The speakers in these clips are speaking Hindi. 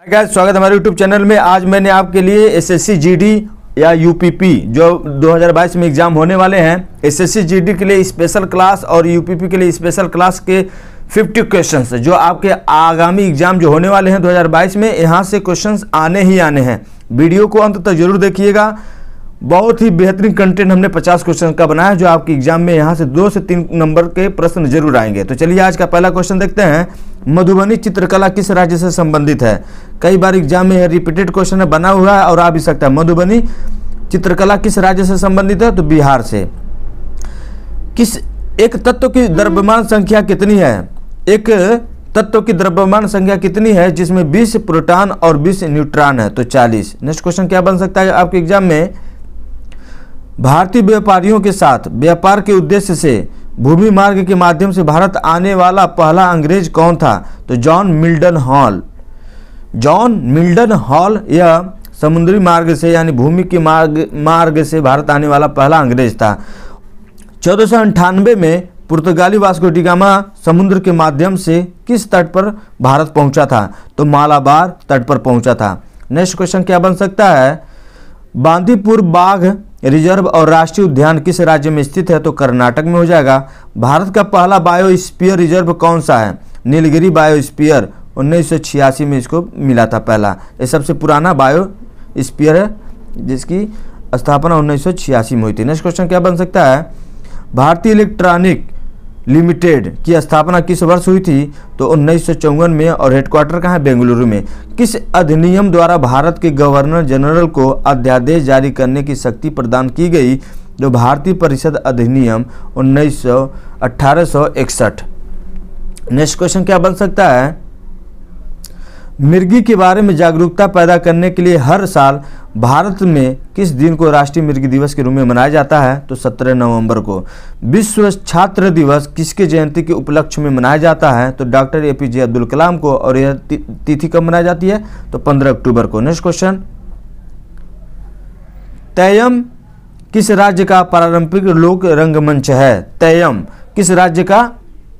गाइस, स्वागत है हमारे YouTube चैनल में। आज मैंने आपके लिए एसएससी जीडी या यूपीपी जो 2022 में एग्जाम होने वाले हैं, एसएससी जीडी के लिए स्पेशल क्लास और यूपीपी के लिए स्पेशल क्लास के 50 क्वेश्चंस जो आपके आगामी एग्जाम जो होने वाले हैं 2022 में, यहाँ से क्वेश्चंस आने ही आने हैं। वीडियो को अंत तक जरूर देखिएगा। बहुत ही बेहतरीन कंटेंट हमने 50 क्वेश्चन का बनाया जो आपके एग्जाम में यहाँ से 2 से 3 नंबर के प्रश्न जरूर आएंगे। तो चलिए आज का पहला क्वेश्चन देखते हैं। मधुबनी चित्रकला किस राज्य से संबंधित है? कई बार एग्जाम में रिपीटेड क्वेश्चन है, बना हुआ है और आ भी सकता है। मधुबनी चित्रकला किस राज्य से संबंधित है? तो बिहार से। किस एक तत्व की द्रव्यमान संख्या कितनी है? एक तत्व की द्रव्यमान संख्या कितनी है जिसमें 20 प्रोटॉन और 20 न्यूट्रॉन है? तो 40। नेक्स्ट क्वेश्चन क्या बन सकता है आपके एग्जाम में? भारतीय व्यापारियों के साथ व्यापार के उद्देश्य से भूमि मार्ग के माध्यम से भारत आने वाला पहला अंग्रेज कौन था? तो John Milton hall. John Milton hall यह समुद्री मार्ग से यानी भूमि के मार्ग से भारत आने वाला पहला अंग्रेज था। 1498 में पुर्तगाली वास्को डी गामा समुद्र के माध्यम से किस तट पर भारत पहुंचा था? तो मालाबार तट पर पहुंचा था। नेक्स्ट क्वेश्चन क्या बन सकता है? बांदीपुर बाघ रिजर्व और राष्ट्रीय उद्यान किस राज्य में स्थित है? तो कर्नाटक में हो जाएगा। भारत का पहला बायोस्फीयर रिजर्व कौन सा है? नीलगिरी बायोस्फीयर 1986 में इसको मिला था पहला। ये सबसे पुराना बायोस्फीयर है जिसकी स्थापना 1986 में हुई थी। नेक्स्ट क्वेश्चन क्या बन सकता है? भारतीय इलेक्ट्रॉनिक लिमिटेड की स्थापना किस वर्ष हुई थी? तो 1954 में और हेडक्वार्टर कहाँ है? बेंगलुरु में। किस अधिनियम द्वारा भारत के गवर्नर जनरल को अध्यादेश जारी करने की शक्ति प्रदान की गई? जो भारतीय परिषद अधिनियम 1861। नेक्स्ट क्वेश्चन क्या बन सकता है? मिर्गी के बारे में जागरूकता पैदा करने के लिए हर साल भारत में किस दिन को राष्ट्रीय मिर्गी दिवस के रूप में मनाया जाता है? तो 17 नवंबर को। विश्व छात्र दिवस किसके जयंती के उपलक्ष्य में मनाया जाता है? तो डॉक्टर एपीजे अब्दुल कलाम को। और यह तिथि कब मनाई जाती है? तो 15 अक्टूबर को। नेक्स्ट क्वेश्चन, तैयम किस राज्य का पारंपरिक लोक रंगमंच है? तैयम किस राज्य का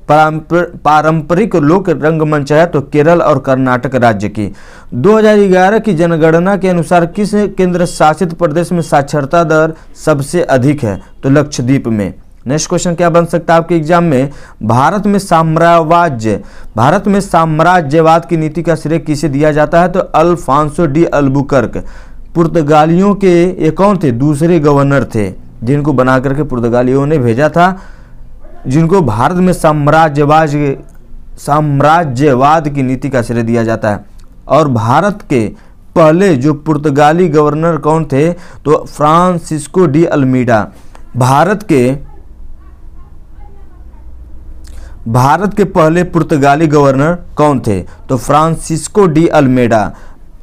पारंपरिक लोक रंगमंच है? तो केरल और कर्नाटक राज्य की। 2011 की जनगणना के अनुसार किस केंद्र शासित प्रदेश में साक्षरता दर सबसे अधिक है? तो लक्षद्वीप में। नेक्स्ट क्वेश्चन क्या बन सकता है आपके एग्जाम में? भारत में साम्राज्यवाद की नीति का श्रेय किसे दिया जाता है? तो अल्फांसो डी अल्बुकर्क। पुर्तगालियों के ये कौन थे? दूसरे गवर्नर थे जिनको बना करके पुर्तगालियों ने भेजा था, जिनको भारत में साम्राज्यवाद की नीति का श्रेय दिया जाता है। और भारत के पहले जो पुर्तगाली गवर्नर कौन थे? तो फ्रांसिस्को डी अल्मीडा। भारत के पहले पुर्तगाली गवर्नर कौन थे? तो फ्रांसिस्को डी अल्मीडा।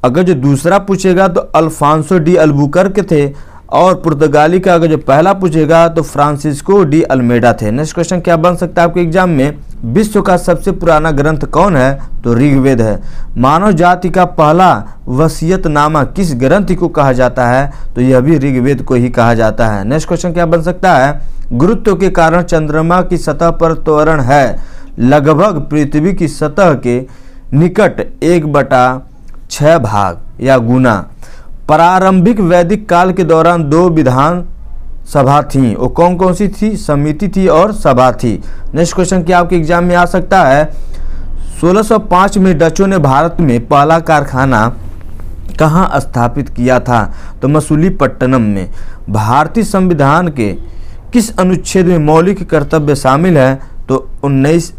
अगर जो दूसरा पूछेगा तो अल्फांसो डी अल्बुकर्क थे, और पुर्तगाली का अगर जो पहला पूछेगा तो फ्रांसिस्को डी अल्मेडा थे। नेक्स्ट क्वेश्चन क्या बन सकता है आपके एग्जाम में? विश्व का सबसे पुराना ग्रंथ कौन है? तो ऋग्वेद है। मानव जाति का पहला वसीयतनामा किस ग्रंथ को कहा जाता है? तो यह भी ऋग्वेद को ही कहा जाता है। नेक्स्ट क्वेश्चन क्या बन सकता है? गुरुत्व के कारण चंद्रमा की सतह पर त्वरण है लगभग पृथ्वी की सतह के निकट 1/6 भाग या गुना। प्रारंभिक वैदिक काल के दौरान 2 विधान सभा थी, वो कौन कौन सी थी? समिति थी और सभा थी। नेक्स्ट क्वेश्चन क्या आपके एग्जाम में आ सकता है? 1605 में डचों ने भारत में पहला कारखाना कहाँ स्थापित किया था? तो मसूलीपट्टनम में। भारतीय संविधान के किस अनुच्छेद में मौलिक कर्तव्य शामिल है? तो 19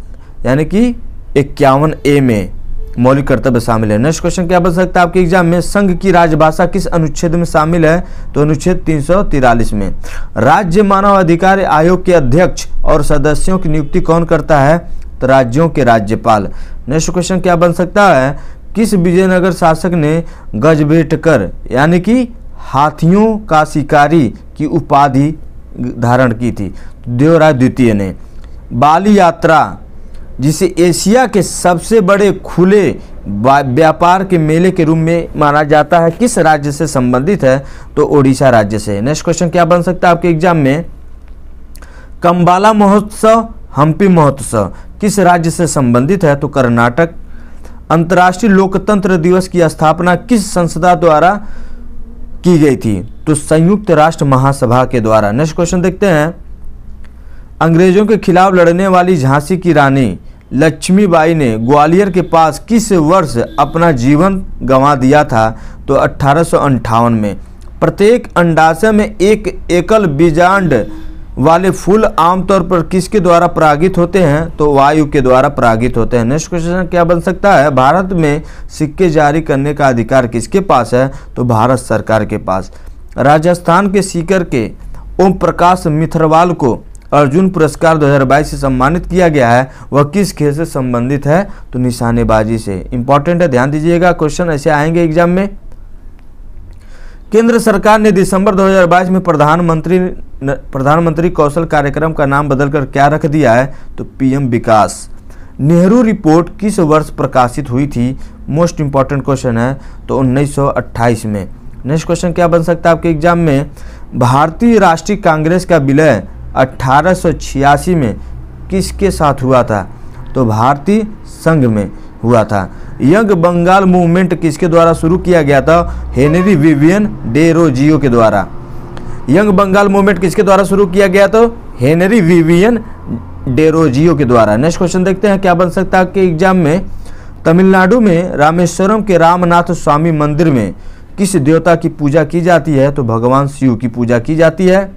यानी कि 51A में मौलिक कर्तव्य शामिल है। नेक्स्ट क्वेश्चन क्या बन सकता है आपके एग्जाम में? संघ की राजभाषा किस अनुच्छेद में शामिल है? तो अनुच्छेद 343 में। राज्य मानव अधिकार आयोग के अध्यक्ष और सदस्यों की नियुक्ति कौन करता है? तो राज्यों के राज्यपाल। नेक्स्ट क्वेश्चन क्या बन सकता है? किस विजयनगर शासक ने गजबेटकर यानी कि हाथियों का शिकारी की उपाधि धारण की थी? देवराय द्वितीय ने। बाली यात्रा जिसे एशिया के सबसे बड़े खुले व्यापार के मेले के रूप में माना जाता है, किस राज्य से संबंधित है? तो ओडिशा राज्य से। नेक्स्ट क्वेश्चन क्या बन सकता है आपके एग्जाम में? कंबाला महोत्सव हम्पी महोत्सव किस राज्य से संबंधित है? तो कर्नाटक। अंतर्राष्ट्रीय लोकतंत्र दिवस की स्थापना किस संस्था द्वारा की गई थी? तो संयुक्त राष्ट्र महासभा के द्वारा। नेक्स्ट क्वेश्चन देखते हैं, अंग्रेजों के खिलाफ लड़ने वाली झांसी की रानी लक्ष्मीबाई ने ग्वालियर के पास किस वर्ष अपना जीवन गंवा दिया था? तो 1858 में। प्रत्येक अंडाशय में एक एकल बीजांड वाले फूल आमतौर पर किसके द्वारा परागित होते हैं? तो वायु के द्वारा परागित होते हैं। नेक्स्ट क्वेश्चन क्या बन सकता है, भारत में सिक्के जारी करने का अधिकार किसके पास है? तो भारत सरकार के पास। राजस्थान के सीकर के ओम प्रकाश मिथरवाल को अर्जुन पुरस्कार 2022 से सम्मानित किया गया है, वह किस खेल से संबंधित है? तो निशानेबाजी से। इंपॉर्टेंट है, ध्यान दीजिएगा, क्वेश्चन ऐसे आएंगे एग्जाम में। केंद्र सरकार ने दिसंबर 2022 में प्रधानमंत्री कौशल कार्यक्रम का नाम बदलकर क्या रख दिया है? तो पीएम विकास। नेहरू रिपोर्ट किस वर्ष प्रकाशित हुई थी? मोस्ट इंपॉर्टेंट क्वेश्चन है, तो 1928 में। नेक्स्ट क्वेश्चन क्या बन सकता है आपके एग्जाम में, भारतीय राष्ट्रीय कांग्रेस का विलय 1886 में किसके साथ हुआ था? तो भारतीय संघ में हुआ था। यंग बंगाल मूवमेंट किसके द्वारा शुरू किया गया था? हेनरी विवियन डेरोजियो के द्वारा। यंग बंगाल मूवमेंट किसके द्वारा शुरू किया गया? तो हेनरी विवियन डेरोजियो के द्वारा। नेक्स्ट क्वेश्चन देखते हैं क्या बन सकता है आपके एग्जाम में, तमिलनाडु में रामेश्वरम के रामनाथ स्वामी मंदिर में किस देवता की पूजा की जाती है? तो भगवान शिव की पूजा की जाती है।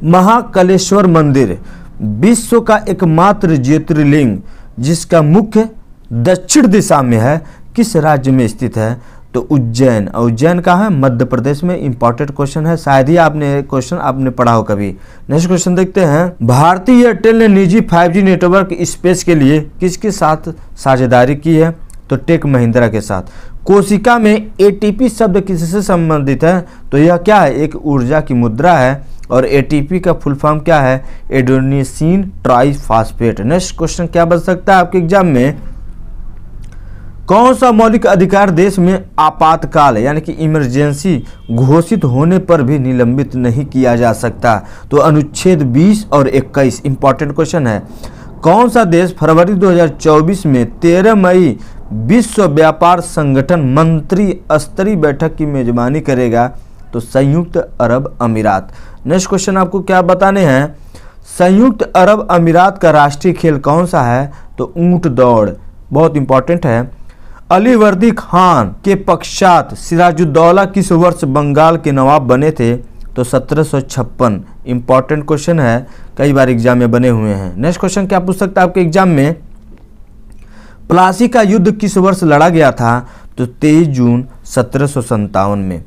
महाकालेश्वर मंदिर विश्व का एकमात्र ज्योतिर्लिंग जिसका मुख्य दक्षिण दिशा में है, किस राज्य में स्थित है? तो उज्जैन। उज्जैन कहाँ है? मध्य प्रदेश में। इंपॉर्टेंट क्वेश्चन है, शायद ही आपने पढ़ा हो कभी। नेक्स्ट क्वेश्चन देखते हैं, भारतीय एयरटेल ने निजी 5G नेटवर्क स्पेस के लिए किसके साथ साझेदारी की है? तो टेक महिंद्रा के साथ। कोशिका में एटीपी शब्द किससे संबंधित है? तो यह क्या है? एक ऊर्जा की मुद्रा है, और एटीपी का फुल फॉर्म क्या है? Adenosine triphosphate. नेक्स्ट क्वेश्चन क्या बन सकता है आपके एग्जाम में, कौन सा मौलिक अधिकार देश में आपातकाल यानी कि इमरजेंसी घोषित होने पर भी निलंबित नहीं किया जा सकता? तो अनुच्छेद 20 और 21। इंपॉर्टेंट क्वेश्चन है, कौन सा देश फरवरी 2024 में 13 मई विश्व व्यापार संगठन मंत्री स्तरीय बैठक की मेजबानी करेगा? तो संयुक्त अरब अमीरात। नेक्स्ट क्वेश्चन आपको क्या बताने हैं, संयुक्त अरब अमीरात का राष्ट्रीय खेल कौन सा है? तो ऊंट दौड़। बहुत इंपॉर्टेंट है। अली वर्दी खान के पश्चात सिराजुद्दौला किस वर्ष बंगाल के नवाब बने थे? तो 1756। इंपॉर्टेंट क्वेश्चन है, कई बार एग्जाम में बने हुए हैं। नेक्स्ट क्वेश्चन क्या पूछ सकता है आपके एग्जाम में, प्लासी का युद्ध किस वर्ष लड़ा गया था? तो 23 जून 1757 में।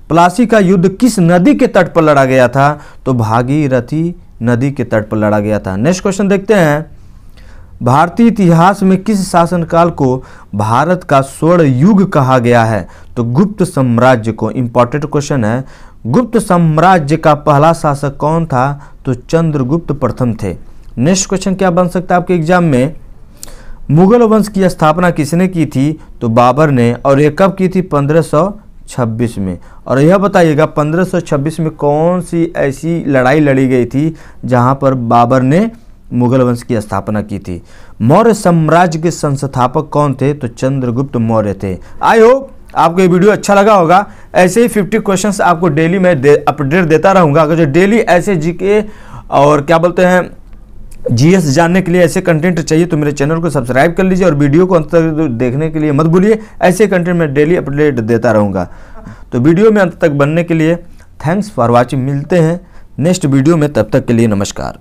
प्लासी का युद्ध किस नदी के तट पर लड़ा गया था? तो भागीरथी नदी के तट पर लड़ा गया था। नेक्स्ट क्वेश्चन देखते हैं, भारतीय इतिहास में किस शासनकाल को भारत का स्वर्ण युग कहा गया है? तो गुप्त साम्राज्य को। इंपॉर्टेंट क्वेश्चन है, गुप्त साम्राज्य का पहला शासक कौन था? तो चंद्रगुप्त प्रथम थे। नेक्स्ट क्वेश्चन क्या बन सकता है आपके एग्जाम में, मुगल वंश की स्थापना किसने की थी? तो बाबर ने। और यह कब की थी? 1526 में। और यह बताइएगा 1526 में कौन सी ऐसी लड़ाई लड़ी गई थी जहां पर बाबर ने मुगल वंश की स्थापना की थी? मौर्य साम्राज्य के संस्थापक कौन थे? तो चंद्रगुप्त मौर्य थे। आई होप आपको ये वीडियो अच्छा लगा होगा। ऐसे ही 50 क्वेश्चंस आपको डेली मैं अपडेट देता रहूँगा। अगर जो डेली ऐसे जीके और क्या बोलते हैं जीएस जानने के लिए ऐसे कंटेंट चाहिए तो मेरे चैनल को सब्सक्राइब कर लीजिए और वीडियो को अंत तक देखने के लिए मत भूलिए। ऐसे कंटेंट मैं डेली अपडेट देता रहूँगा। तो वीडियो में अंत तक बनने के लिए थैंक्स फॉर वॉचिंग। मिलते हैं नेक्स्ट वीडियो में, तब तक के लिए नमस्कार।